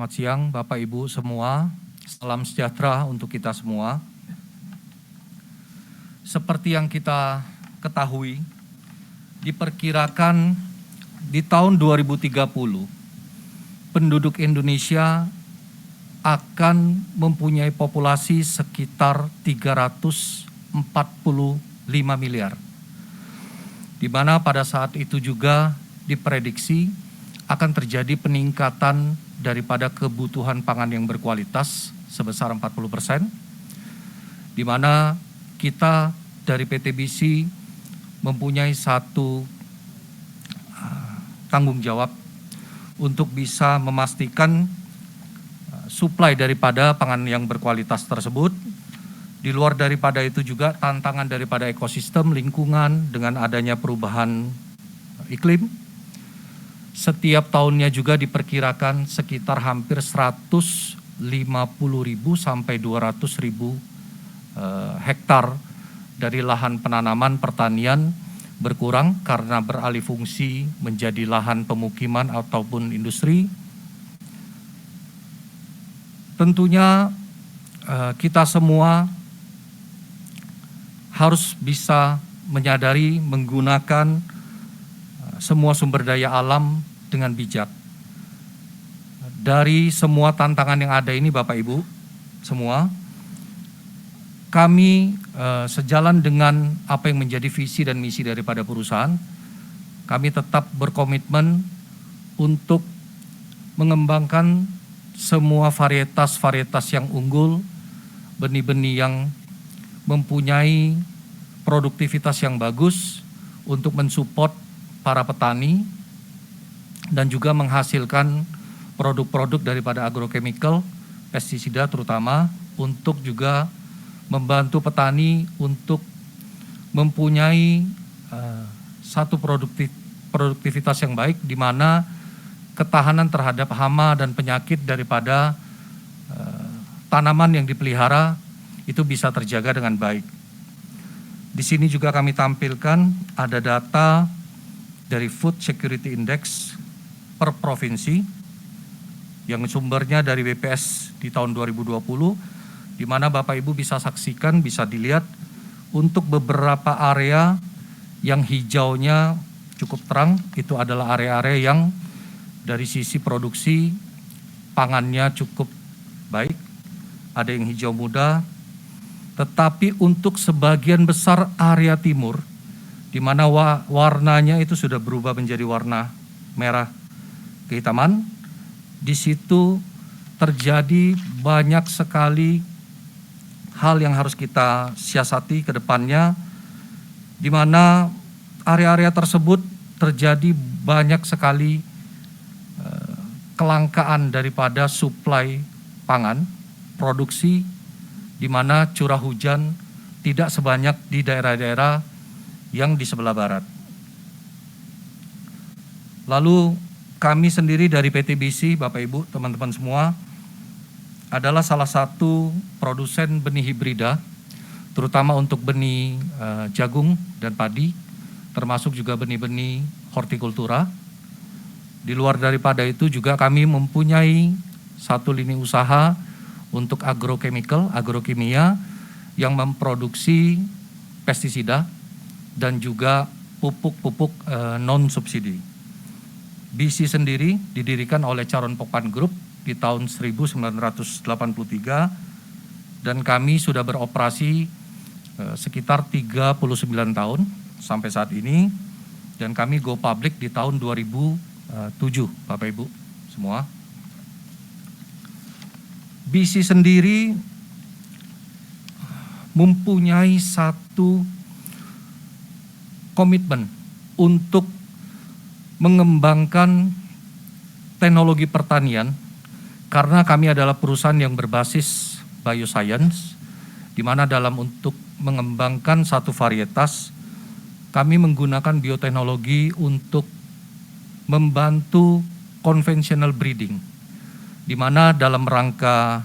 Selamat siang Bapak Ibu semua, salam sejahtera untuk kita semua. Seperti yang kita ketahui, diperkirakan di tahun 2030, penduduk Indonesia akan mempunyai populasi sekitar 345 miliar. Di mana pada saat itu juga diprediksi akan terjadi peningkatan daripada kebutuhan pangan yang berkualitas sebesar 40%, di mana kita dari PTBC mempunyai satu tanggung jawab untuk bisa memastikan suplai daripada pangan yang berkualitas tersebut. Di luar daripada itu juga tantangan daripada ekosistem lingkungan dengan adanya perubahan iklim. Setiap tahunnya juga diperkirakan sekitar hampir 150.000 sampai 200.000 hektar dari lahan penanaman pertanian berkurang karena beralih fungsi menjadi lahan pemukiman ataupun industri. Tentunya kita semua harus bisa menyadari menggunakan semua sumber daya alam dengan bijak. Dari semua tantangan yang ada ini Bapak Ibu semua, kami sejalan dengan apa yang menjadi visi dan misi daripada perusahaan, kami tetap berkomitmen untuk mengembangkan semua varietas-varietas yang unggul, benih-benih yang mempunyai produktivitas yang bagus untuk mensupport para petani dan juga menghasilkan produk-produk daripada agrochemical, pestisida terutama, untuk juga membantu petani untuk mempunyai satu produktivitas yang baik, di mana ketahanan terhadap hama dan penyakit daripada tanaman yang dipelihara itu bisa terjaga dengan baik. Di sini juga kami tampilkan ada data dari Food Security Index per provinsi yang sumbernya dari BPS di tahun 2020, di mana Bapak Ibu bisa saksikan, bisa dilihat untuk beberapa area yang hijaunya cukup terang, itu adalah area-area yang dari sisi produksi pangannya cukup baik, ada yang hijau muda, tetapi untuk sebagian besar area timur, di mana warnanya itu sudah berubah menjadi warna merah kehitaman, di situ terjadi banyak sekali hal yang harus kita siasati ke depannya, di mana area-area tersebut terjadi banyak sekali kelangkaan daripada suplai pangan, produksi, di mana curah hujan tidak sebanyak di daerah-daerah yang di sebelah barat. Lalu kami sendiri dari PTBC, Bapak Ibu, teman-teman semua, adalah salah satu produsen benih hibrida, terutama untuk benih jagung dan padi, termasuk juga benih-benih hortikultura. Di luar daripada itu juga kami mempunyai satu lini usaha untuk agrochemical, agrokimia, yang memproduksi pestisida dan juga pupuk-pupuk non-subsidi. BC sendiri didirikan oleh Charon Pokpan Group di tahun 1983 dan kami sudah beroperasi sekitar 39 tahun sampai saat ini, dan kami go public di tahun 2007 Bapak Ibu semua. BC sendiri mempunyai satu komitmen untuk mengembangkan teknologi pertanian, karena kami adalah perusahaan yang berbasis bioscience, di mana dalam untuk mengembangkan satu varietas, kami menggunakan bioteknologi untuk membantu conventional breeding, di mana dalam rangka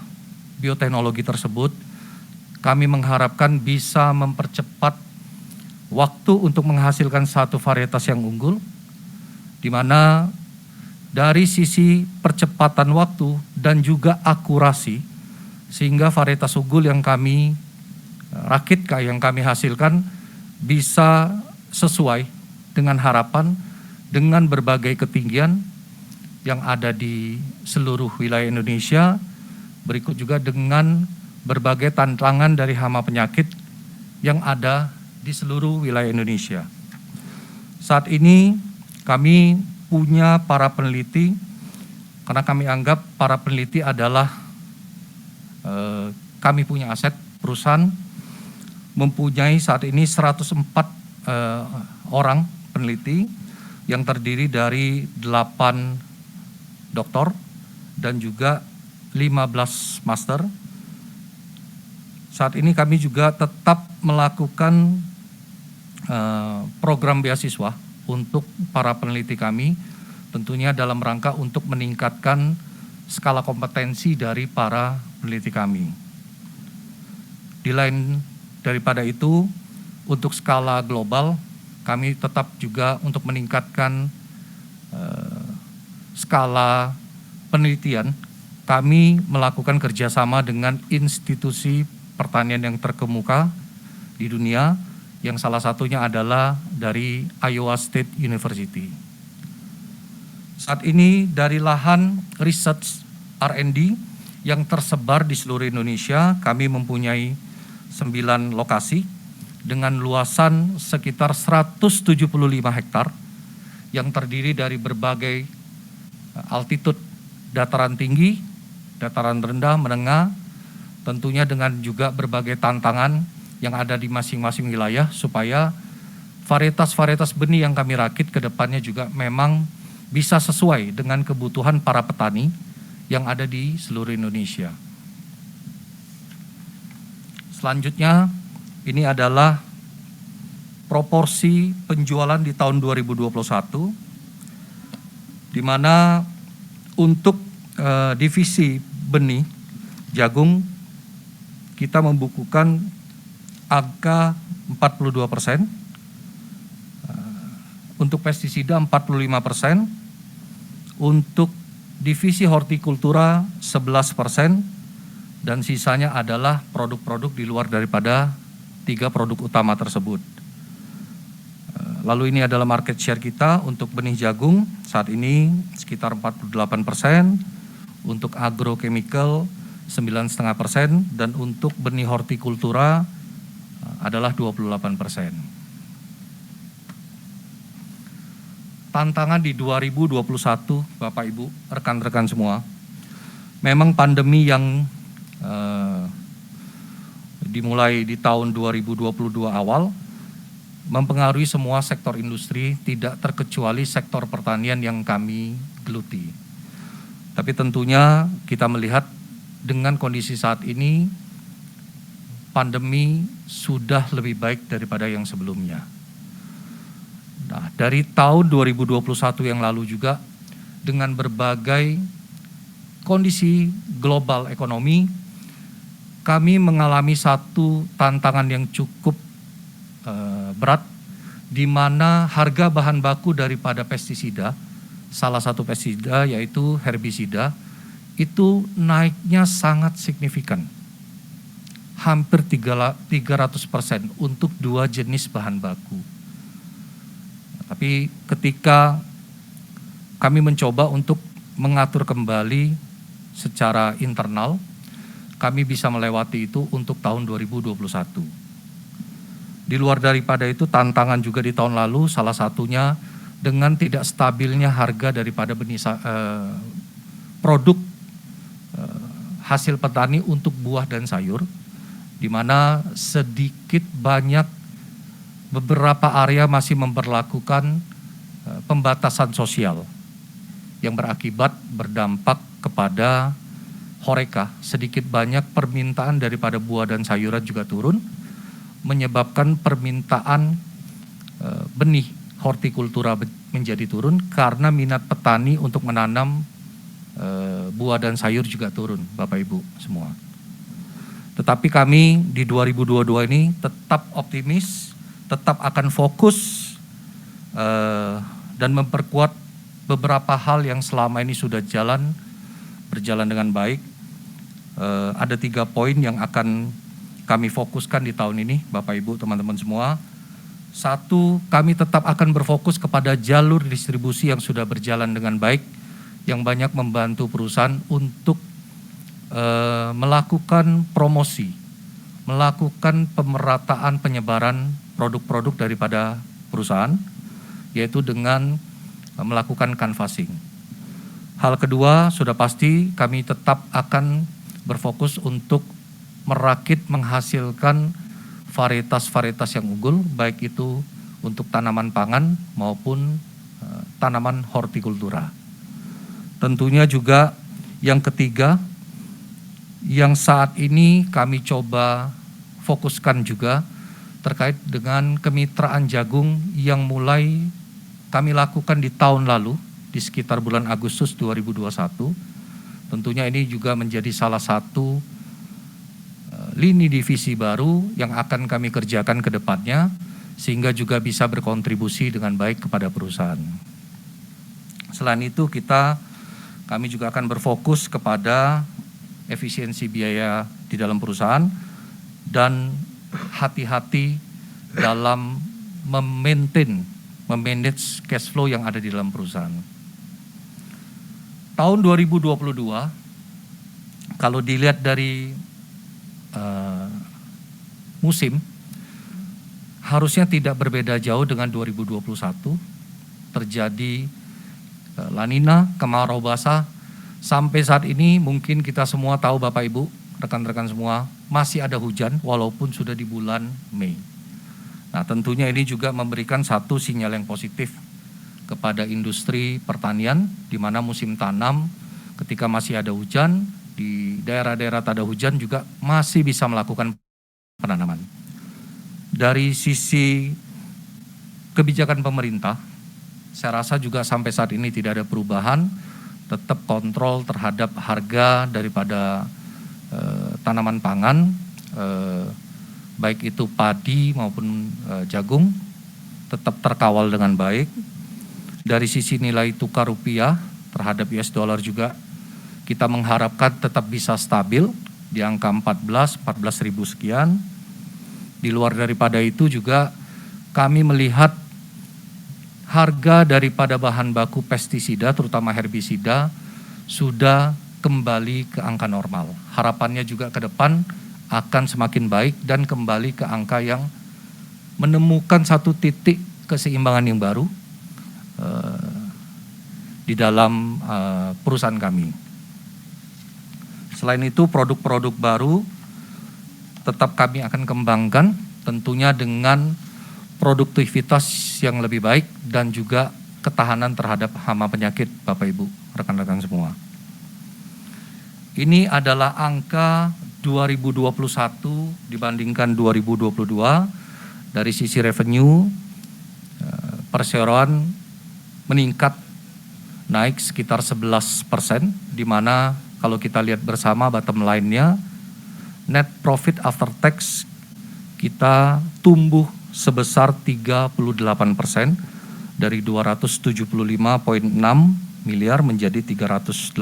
bioteknologi tersebut, kami mengharapkan bisa mempercepat waktu untuk menghasilkan satu varietas yang unggul, di mana dari sisi percepatan waktu dan juga akurasi, sehingga varietas unggul yang kami rakit, yang kami hasilkan bisa sesuai dengan harapan dengan berbagai ketinggian yang ada di seluruh wilayah Indonesia, berikut juga dengan berbagai tantangan dari hama penyakit yang ada di seluruh wilayah Indonesia. Saat ini kami punya para peneliti, karena kami anggap para peneliti adalah kami punya aset. Perusahaan mempunyai saat ini 104 orang peneliti yang terdiri dari 8 doktor dan juga 15 master. Saat ini kami juga tetap melakukan program beasiswa untuk para peneliti kami, tentunya dalam rangka untuk meningkatkan skala kompetensi dari para peneliti kami. Di lain daripada itu, untuk skala global, kami tetap juga untuk meningkatkan skala penelitian, kami melakukan kerjasama dengan institusi pertanian yang terkemuka di dunia, yang salah satunya adalah dari Iowa State University. Saat ini dari lahan research R&D yang tersebar di seluruh Indonesia, kami mempunyai 9 lokasi dengan luasan sekitar 175 hektar yang terdiri dari berbagai altitude, dataran tinggi, dataran rendah, menengah, tentunya dengan juga berbagai tantangan yang ada di masing-masing wilayah, supaya varietas-varietas benih yang kami rakit ke depannya juga memang bisa sesuai dengan kebutuhan para petani yang ada di seluruh Indonesia. Selanjutnya, ini adalah proporsi penjualan di tahun 2021, di mana untuk divisi benih jagung kita membukukan angka 42%, untuk pestisida 45%, untuk divisi hortikultura 11%, dan sisanya adalah produk-produk di luar daripada 3 produk utama tersebut. Lalu ini adalah market share kita untuk benih jagung, saat ini sekitar 48%, untuk agrochemical 9,5%, dan untuk benih hortikultura adalah 28%. Tantangan di 2021, Bapak Ibu, rekan-rekan semua, memang pandemi yang dimulai di tahun 2022 awal mempengaruhi semua sektor industri, tidak terkecuali sektor pertanian yang kami geluti. Tapi tentunya kita melihat dengan kondisi saat ini, pandemi sudah lebih baik daripada yang sebelumnya. Nah, dari tahun 2021 yang lalu juga, dengan berbagai kondisi global ekonomi, kami mengalami satu tantangan yang cukup berat, di mana harga bahan baku daripada pestisida, salah satu pestisida yaitu herbisida, itu naiknya sangat signifikan. Hampir 300% untuk 2 jenis bahan baku. Tapi ketika kami mencoba untuk mengatur kembali secara internal, kami bisa melewati itu untuk tahun 2021. Di luar daripada itu, tantangan juga di tahun lalu, salah satunya dengan tidak stabilnya harga daripada benih produk hasil petani untuk buah dan sayur, di mana sedikit banyak beberapa area masih memberlakukan pembatasan sosial yang berakibat berdampak kepada horeca. Sedikit banyak permintaan daripada buah dan sayuran juga turun, menyebabkan permintaan benih hortikultura menjadi turun karena minat petani untuk menanam buah dan sayur juga turun, Bapak Ibu semua. Tetapi kami di 2022 ini tetap optimis, tetap akan fokus dan memperkuat beberapa hal yang selama ini sudah berjalan dengan baik. Ada 3 poin yang akan kami fokuskan di tahun ini, Bapak Ibu, teman-teman semua. 1, kami tetap akan berfokus kepada jalur distribusi yang sudah berjalan dengan baik, yang banyak membantu perusahaan untuk melakukan promosi, melakukan pemerataan penyebaran produk-produk daripada perusahaan, yaitu dengan melakukan canvassing. Hal kedua, sudah pasti kami tetap akan berfokus untuk merakit menghasilkan varietas-varietas yang unggul, baik itu untuk tanaman pangan maupun tanaman hortikultura. Tentunya juga yang ketiga, yang saat ini kami coba fokuskan juga terkait dengan kemitraan jagung yang mulai kami lakukan di tahun lalu, di sekitar bulan Agustus 2021. Tentunya ini juga menjadi salah satu lini divisi baru yang akan kami kerjakan ke depannya, sehingga juga bisa berkontribusi dengan baik kepada perusahaan. Selain itu kami juga akan berfokus kepada efisiensi biaya di dalam perusahaan dan hati-hati dalam memanage cash flow yang ada di dalam perusahaan. Tahun 2022, kalau dilihat dari musim, harusnya tidak berbeda jauh dengan 2021. Terjadi La Nina, kemarau basah. Sampai saat ini mungkin kita semua tahu, Bapak Ibu, rekan-rekan semua, masih ada hujan walaupun sudah di bulan Mei. Nah, tentunya ini juga memberikan satu sinyal yang positif kepada industri pertanian, di mana musim tanam ketika masih ada hujan, di daerah-daerah tak ada hujan juga masih bisa melakukan penanaman. Dari sisi kebijakan pemerintah, saya rasa juga sampai saat ini tidak ada perubahan, tetap kontrol terhadap harga daripada tanaman pangan, baik itu padi maupun jagung, tetap terkawal dengan baik. Dari sisi nilai tukar rupiah terhadap US dollar juga kita mengharapkan tetap bisa stabil di angka 14.000 sekian. Di luar daripada itu juga kami melihat harga daripada bahan baku pestisida terutama herbisida sudah kembali ke angka normal. Harapannya juga ke depan akan semakin baik dan kembali ke angka yang menemukan satu titik keseimbangan yang baru di dalam perusahaan kami. Selain itu, produk-produk baru tetap kami akan kembangkan, tentunya dengan produktivitas yang lebih baik dan juga ketahanan terhadap hama penyakit, Bapak Ibu, rekan-rekan semua. Ini adalah angka 2021 dibandingkan 2022. Dari sisi revenue, perseroan meningkat naik sekitar 11%, di mana kalau kita lihat bersama bottom line-nya, net profit after tax kita tumbuh sebesar 38% dari 275,6 miliar menjadi 380,9.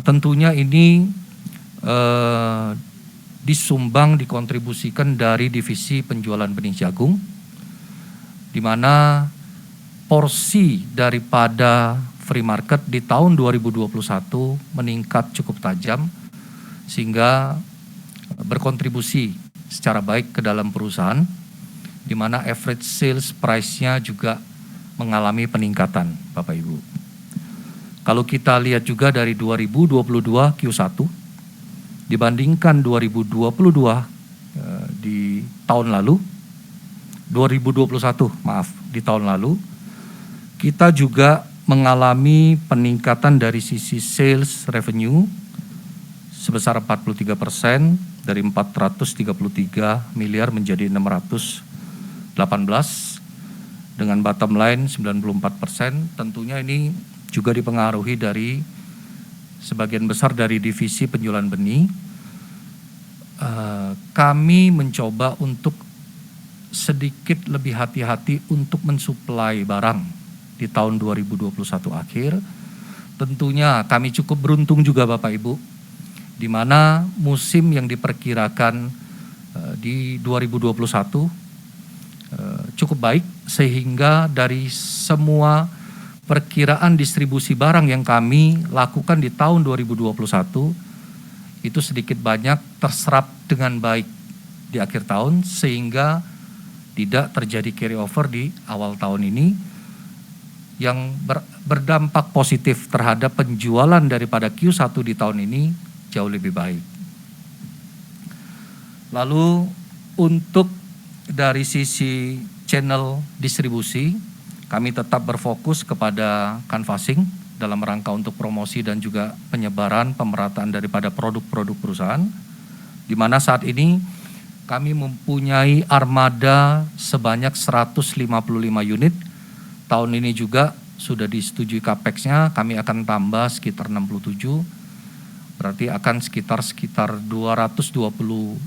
Tentunya ini dikontribusikan dari divisi penjualan benih jagung, di mana porsi daripada free market di tahun 2021 meningkat cukup tajam sehingga berkontribusi secara baik ke dalam perusahaan, di mana average sales price-nya juga mengalami peningkatan, Bapak Ibu. Kalau kita lihat juga dari 2022 Q1 dibandingkan 2022 di tahun lalu, 2021 di tahun lalu, kita juga mengalami peningkatan dari sisi sales revenue sebesar 43%, dari 433 miliar menjadi 618, dengan bottom line 94%. Tentunya ini juga dipengaruhi dari sebagian besar dari divisi penjualan benih. Kami mencoba untuk sedikit lebih hati-hati untuk mensuplai barang di tahun 2021 akhir. Tentunya kami cukup beruntung juga Bapak Ibu, di mana musim yang diperkirakan di 2021 cukup baik, sehingga dari semua perkiraan distribusi barang yang kami lakukan di tahun 2021 itu sedikit banyak terserap dengan baik di akhir tahun, sehingga tidak terjadi carry over di awal tahun ini yang berdampak positif terhadap penjualan daripada Q1 di tahun ini jauh lebih baik. Lalu untuk dari sisi channel distribusi, kami tetap berfokus kepada canvassing dalam rangka untuk promosi dan juga penyebaran pemerataan daripada produk-produk perusahaan, di mana saat ini kami mempunyai armada sebanyak 155 unit. Tahun ini juga sudah disetujui capex-nya, kami akan tambah sekitar 67, berarti akan sekitar 220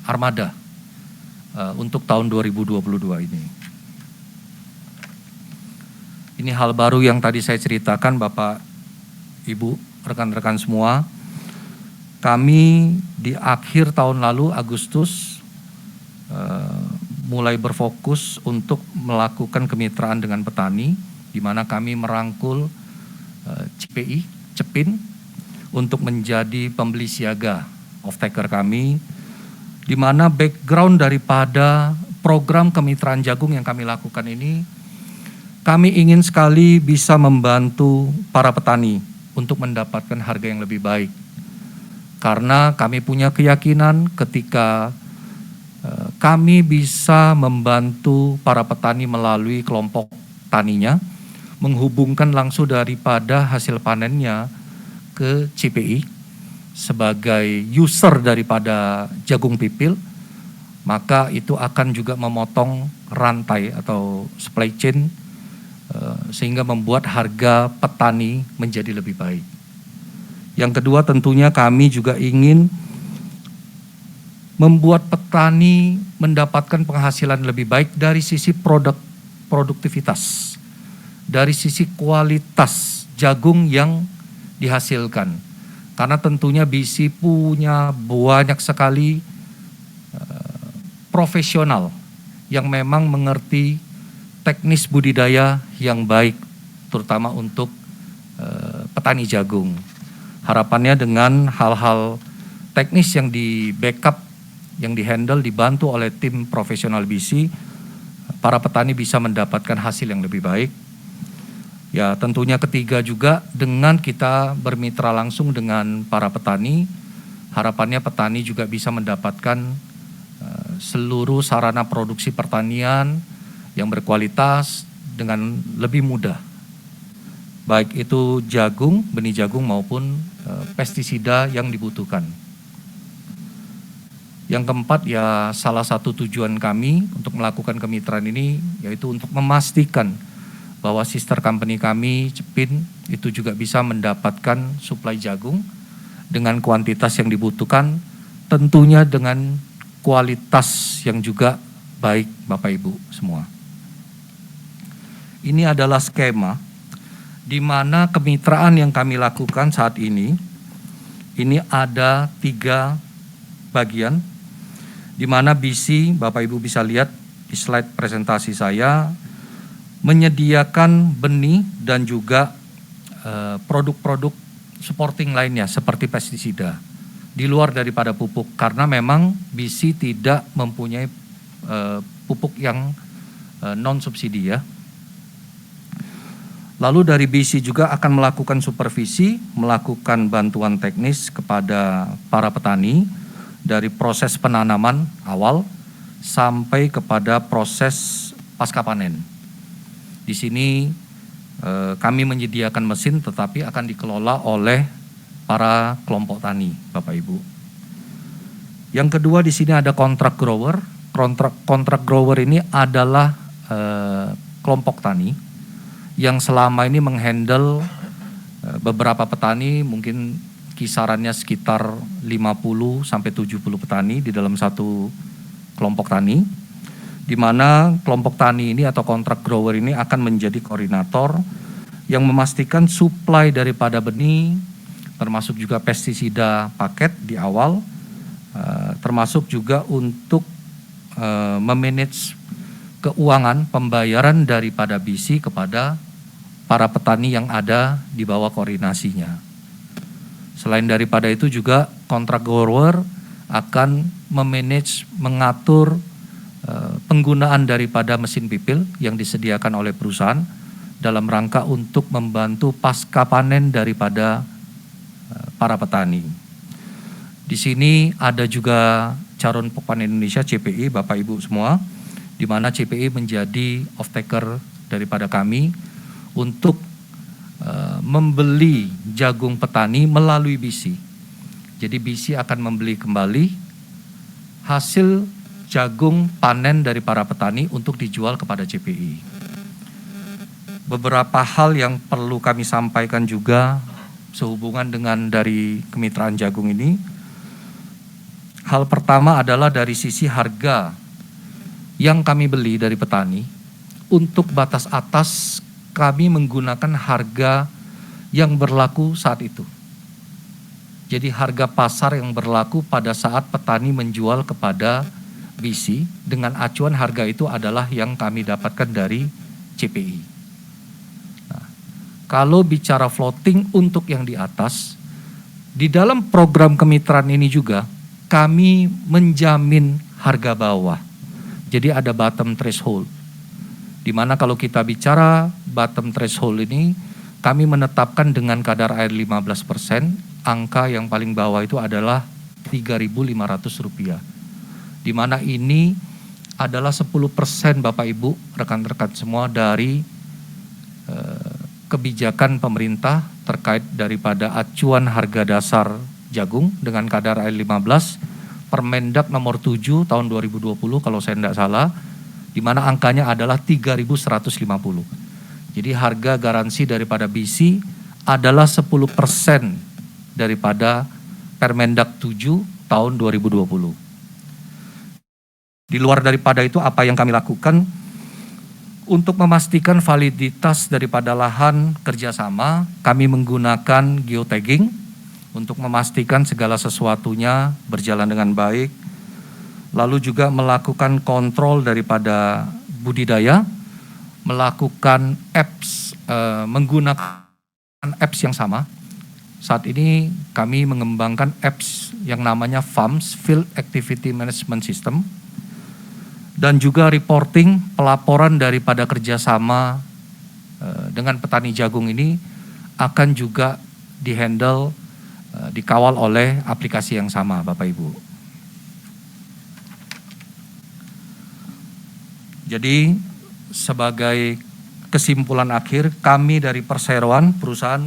armada untuk tahun 2022 ini. Ini hal baru yang tadi saya ceritakan Bapak, Ibu, rekan-rekan semua. Kami di akhir tahun lalu Agustus mulai berfokus untuk melakukan kemitraan dengan petani, di mana kami merangkul CPI, Cepin, untuk menjadi pembeli siaga off-taker kami, di mana background daripada program kemitraan jagung yang kami lakukan ini, kami ingin sekali bisa membantu para petani untuk mendapatkan harga yang lebih baik. Karena kami punya keyakinan ketika kami bisa membantu para petani melalui kelompok taninya, menghubungkan langsung daripada hasil panennya ke CPI sebagai user daripada jagung pipil, maka itu akan juga memotong rantai atau supply chain sehingga membuat harga petani menjadi lebih baik. Yang kedua, tentunya kami juga ingin membuat petani mendapatkan penghasilan lebih baik dari sisi produktivitas, dari sisi kualitas jagung yang dihasilkan. Karena tentunya BC punya banyak sekali profesional yang memang mengerti teknis budidaya yang baik, terutama untuk petani jagung. Harapannya dengan hal-hal teknis yang di backup, yang dihandle, dibantu oleh tim profesional BC, para petani bisa mendapatkan hasil yang lebih baik. Ya, tentunya ketiga juga dengan kita bermitra langsung dengan para petani, harapannya petani juga bisa mendapatkan seluruh sarana produksi pertanian yang berkualitas dengan lebih mudah, baik itu jagung, benih jagung maupun pestisida yang dibutuhkan. Yang keempat, ya salah satu tujuan kami untuk melakukan kemitraan ini yaitu untuk memastikan bahwa sister company kami, Cepin, itu juga bisa mendapatkan suplai jagung dengan kuantitas yang dibutuhkan, tentunya dengan kualitas yang juga baik Bapak Ibu semua. Ini adalah skema di mana kemitraan yang kami lakukan saat ini ada 3 bagian, di mana BC, Bapak Ibu bisa lihat di slide presentasi saya, menyediakan benih dan juga produk-produk supporting lainnya seperti pestisida di luar daripada pupuk, karena memang BC tidak mempunyai pupuk yang non subsidi ya. Lalu dari BC juga akan melakukan supervisi, melakukan bantuan teknis kepada para petani dari proses penanaman awal sampai kepada proses pasca panen. Di sini kami menyediakan mesin, tetapi akan dikelola oleh para kelompok tani, Bapak Ibu. Yang kedua, di sini ada kontrak grower. Kontrak grower ini adalah kelompok tani yang selama ini menghandle beberapa petani, mungkin kisarannya sekitar 50 sampai 70 petani di dalam satu kelompok tani. di mana kelompok tani ini atau kontrak grower ini akan menjadi koordinator yang memastikan suplai daripada benih, termasuk juga pestisida paket di awal, termasuk juga untuk memanage keuangan pembayaran daripada BC kepada para petani yang ada di bawah koordinasinya. Selain daripada itu juga kontrak grower akan memanage, mengatur penggunaan daripada mesin pipil yang disediakan oleh perusahaan dalam rangka untuk membantu pasca panen daripada para petani. Di sini ada juga Calon Panen Indonesia CPI, Bapak Ibu semua, di mana CPI menjadi off-taker daripada kami untuk membeli jagung petani melalui BC. Jadi BC akan membeli kembali hasil jagung panen dari para petani untuk dijual kepada CPI. Beberapa hal yang perlu kami sampaikan juga sehubungan dengan dari kemitraan jagung ini. Hal pertama adalah dari sisi harga yang kami beli dari petani. Untuk batas atas kami menggunakan harga yang berlaku saat itu. Jadi harga pasar yang berlaku pada saat petani menjual kepada BC dengan acuan harga itu adalah yang kami dapatkan dari CPI. Nah, kalau bicara floating untuk yang di atas, di dalam program kemitraan ini juga kami menjamin harga bawah. Jadi ada bottom threshold. Di mana kalau kita bicara bottom threshold ini, kami menetapkan dengan kadar air 15%, angka yang paling bawah itu adalah Rp3.500. Di mana ini adalah 10% Bapak Ibu, rekan-rekan semua dari kebijakan pemerintah terkait daripada acuan harga dasar jagung dengan kadar air 15, Permendak nomor 7 tahun 2020 kalau saya tidak salah, di mana angkanya adalah 3.150. Jadi harga garansi daripada BC adalah 10% daripada Permendak 7 tahun 2020. Di luar daripada itu apa yang kami lakukan untuk memastikan validitas daripada lahan kerjasama, kami menggunakan geotagging untuk memastikan segala sesuatunya berjalan dengan baik, lalu juga melakukan kontrol daripada budidaya, melakukan apps, menggunakan apps yang sama. Saat ini kami mengembangkan apps yang namanya FAMS, Field Activity Management System, dan juga reporting, pelaporan daripada kerjasama dengan petani jagung ini akan juga dihandle, dikawal oleh aplikasi yang sama Bapak Ibu. Jadi sebagai kesimpulan akhir, kami dari perseroan perusahaan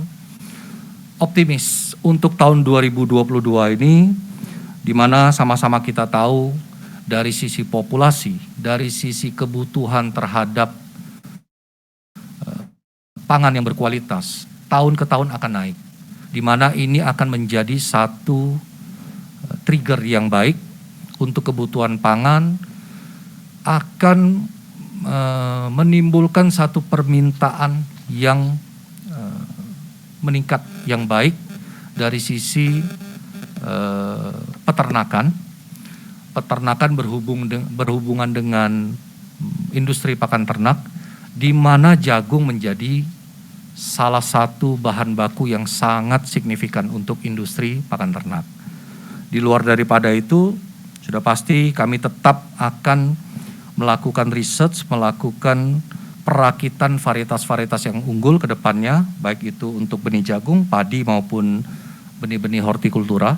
optimis untuk tahun 2022 ini, di mana sama-sama kita tahu dari sisi populasi, dari sisi kebutuhan terhadap pangan yang berkualitas, tahun ke tahun akan naik. Di mana ini akan menjadi satu trigger yang baik untuk kebutuhan pangan, akan menimbulkan satu permintaan yang meningkat yang baik dari sisi peternakan. Peternakan berhubungan dengan industri pakan ternak, di mana jagung menjadi salah satu bahan baku yang sangat signifikan untuk industri pakan ternak. Di luar daripada itu, sudah pasti kami tetap akan melakukan research, melakukan perakitan varietas-varietas yang unggul ke depannya, baik itu untuk benih jagung, padi maupun benih-benih hortikultura.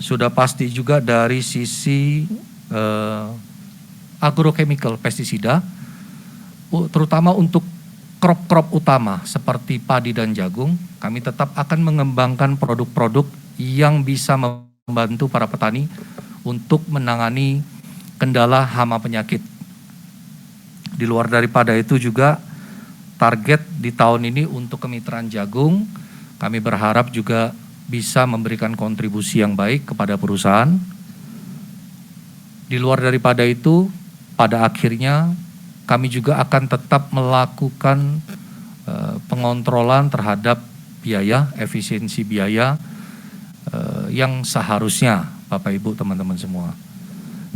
Sudah pasti juga dari sisi agrochemical pestisida, terutama untuk crop-crop utama seperti padi dan jagung, kami tetap akan mengembangkan produk-produk yang bisa membantu para petani untuk menangani kendala hama penyakit. Di luar daripada itu juga target di tahun ini untuk kemitraan jagung, kami berharap juga bisa memberikan kontribusi yang baik kepada perusahaan. Di luar daripada itu, pada akhirnya kami juga akan tetap melakukan pengontrolan terhadap biaya, efisiensi biaya yang seharusnya Bapak Ibu teman-teman semua.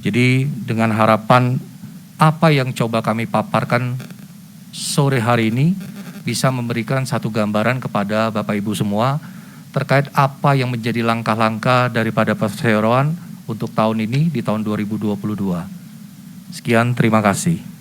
Jadi dengan harapan apa yang coba kami paparkan sore hari ini bisa memberikan satu gambaran kepada Bapak Ibu semua terkait apa yang menjadi langkah-langkah daripada perseroan untuk tahun ini di tahun 2022. Sekian, terima kasih.